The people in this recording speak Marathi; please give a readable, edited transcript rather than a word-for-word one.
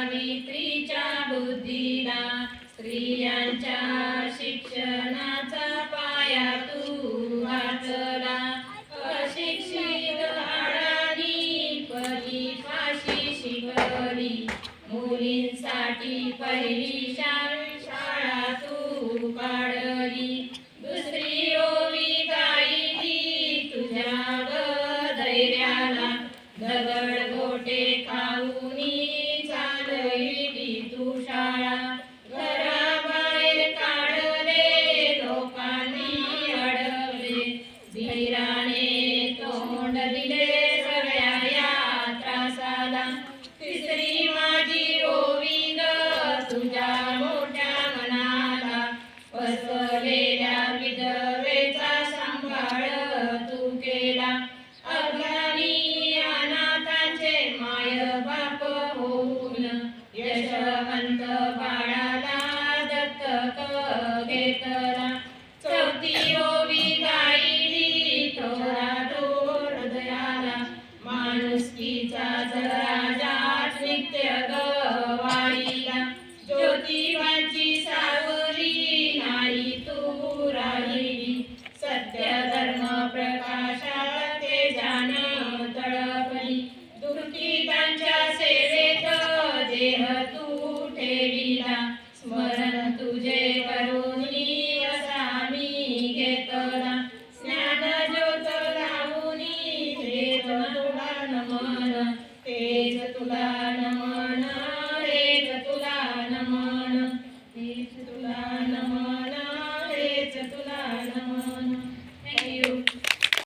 सावित्रीच्या बुद्धीला, स्त्रियांच्या शिक्षणाचा पाया तू घातला. अशिक्षित अडाणी पतीपाशी शिकवली, मुलींसाठी पहिली शाळा तू काढली. दुसरी ओवी गायली तुझ्या धैर्याला, दगड गोटे खाऊनी चालविली तू शाळा. घराबाहेर काढले लोकांनी अडवले, धीराने तोंड दिले सगळ्या या त्रासाला. तिसरी